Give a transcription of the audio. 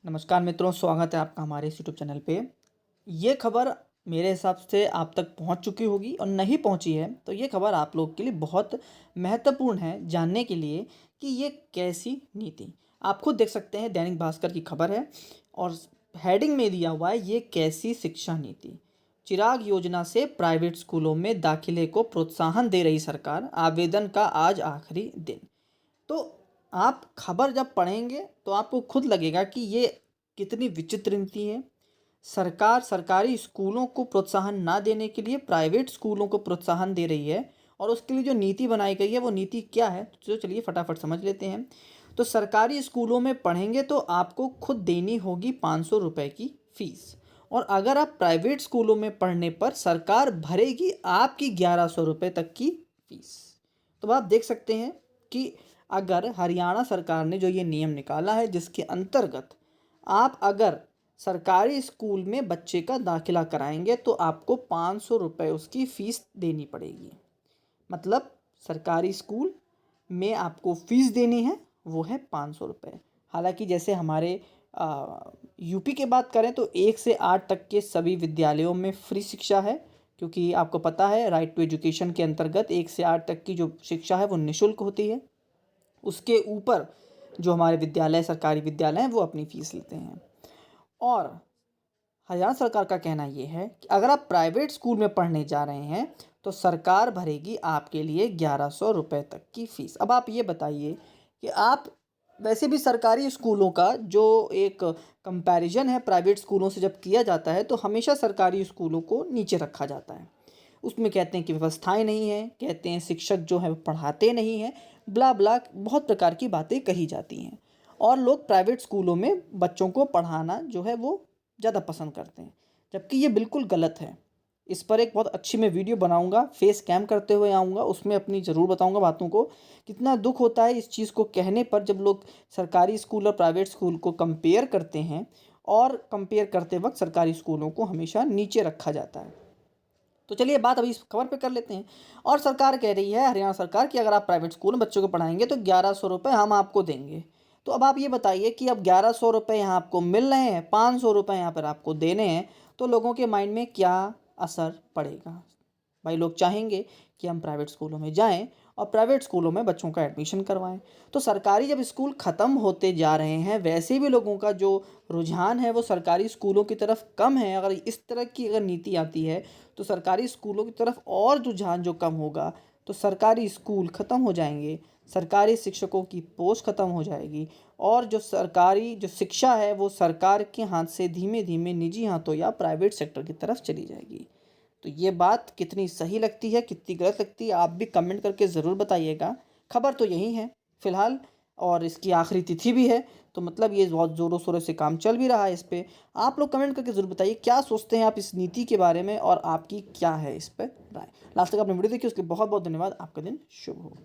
नमस्कार मित्रों, स्वागत है आपका हमारे इस यूट्यूब चैनल पे। ये खबर मेरे हिसाब से आप तक पहुंच चुकी होगी और नहीं पहुंची है तो ये खबर आप लोग के लिए बहुत महत्वपूर्ण है जानने के लिए कि ये कैसी नीति। आप खुद देख सकते हैं, दैनिक भास्कर की खबर है और हेडिंग में दिया हुआ है ये कैसी शिक्षा नीति। चिराग योजना से प्राइवेट स्कूलों में दाखिले को प्रोत्साहन दे रही सरकार, आवेदन का आज आखिरी दिन। तो आप खबर जब पढ़ेंगे तो आपको खुद लगेगा कि ये कितनी विचित्र नीति है। सरकार सरकारी स्कूलों को प्रोत्साहन ना देने के लिए प्राइवेट स्कूलों को प्रोत्साहन दे रही है और उसके लिए जो नीति बनाई गई है वो नीति क्या है, तो चलिए फटाफट समझ लेते हैं। तो सरकारी स्कूलों में पढ़ेंगे तो आपको खुद देनी होगी 500 रुपये की फ़ीस, और अगर आप प्राइवेट स्कूलों में पढ़ने पर सरकार भरेगी आपकी 1100 रुपये तक की फ़ीस। तो आप देख सकते हैं कि अगर हरियाणा सरकार ने जो ये नियम निकाला है जिसके अंतर्गत आप अगर सरकारी स्कूल में बच्चे का दाखिला कराएंगे तो आपको 500 रुपये उसकी फ़ीस देनी पड़ेगी। मतलब सरकारी स्कूल में आपको फ़ीस देनी है वो है 500 रुपये। हालांकि जैसे हमारे यूपी की बात करें तो 1 से 8 तक के सभी विद्यालयों में फ्री शिक्षा है, क्योंकि आपको पता है राइट टू एजुकेशन के अंतर्गत 1 से 8 तक की जो शिक्षा है वो निःशुल्क होती है। उसके ऊपर जो हमारे विद्यालय सरकारी विद्यालय हैं वो अपनी फ़ीस लेते हैं। और हरियाणा सरकार का कहना ये है कि अगर आप प्राइवेट स्कूल में पढ़ने जा रहे हैं तो सरकार भरेगी आपके लिए 1100 रुपये तक की फ़ीस। अब आप ये बताइए कि आप वैसे भी सरकारी स्कूलों का जो एक कंपैरिजन है प्राइवेट स्कूलों से जब किया जाता है तो हमेशा सरकारी स्कूलों को नीचे रखा जाता है। उसमें कहते हैं कि व्यवस्थाएं नहीं हैं, कहते हैं शिक्षक जो है वो पढ़ाते नहीं हैं, ब्ला ब्ला बहुत प्रकार की बातें कही जाती हैं। और लोग प्राइवेट स्कूलों में बच्चों को पढ़ाना जो है वो ज़्यादा पसंद करते हैं, जबकि ये बिल्कुल गलत है। इस पर एक बहुत अच्छी मैं वीडियो बनाऊंगा, फेस कैम करते हुए आऊँगा, उसमें अपनी ज़रूर बताऊंगा बातों को। कितना दुख होता है इस चीज़ को कहने पर जब लोग सरकारी स्कूल और प्राइवेट स्कूल को कंपेयर करते हैं, और कंपेयर करते वक्त सरकारी स्कूलों को हमेशा नीचे रखा जाता है। तो चलिए बात अभी इस खबर पे कर लेते हैं। और सरकार कह रही है, हरियाणा सरकार, कि अगर आप प्राइवेट स्कूल में बच्चों को पढ़ाएंगे तो 1100 रुपये हम आपको देंगे। तो अब आप ये बताइए कि अब 1100 रुपये यहाँ आपको मिल रहे हैं, 500 रुपये यहाँ पर आपको देने हैं, तो लोगों के माइंड में क्या असर पड़ेगा। भाई लोग चाहेंगे कि हम प्राइवेट स्कूलों में जाएं और प्राइवेट स्कूलों में बच्चों का एडमिशन करवाएं। तो सरकारी जब स्कूल ख़त्म होते जा रहे हैं, वैसे भी लोगों का जो रुझान है वो सरकारी स्कूलों की तरफ कम है। अगर इस तरह की अगर नीति आती है तो सरकारी स्कूलों की तरफ और रुझान जो कम होगा, तो सरकारी स्कूल ख़त्म हो जाएंगे, सरकारी शिक्षकों की पोस्ट ख़त्म हो जाएगी और जो सरकारी जो शिक्षा है वो सरकार के हाथ से धीमे धीमे निजी हाथों या प्राइवेट सेक्टर की तरफ चली जाएगी। तो ये बात कितनी सही लगती है, कितनी गलत लगती है, आप भी कमेंट करके ज़रूर बताइएगा। खबर तो यही है फ़िलहाल, और इसकी आखिरी तिथि भी है, तो मतलब ये बहुत ज़ोरों शोरों से काम चल भी रहा है इस पे। आप लोग कमेंट करके ज़रूर बताइए क्या सोचते हैं आप इस नीति के बारे में और आपकी क्या है इस पर राय। लास्ट तक आपने वीडियो देखी उसके लिए बहुत बहुत धन्यवाद। आपका दिन शुभ हो।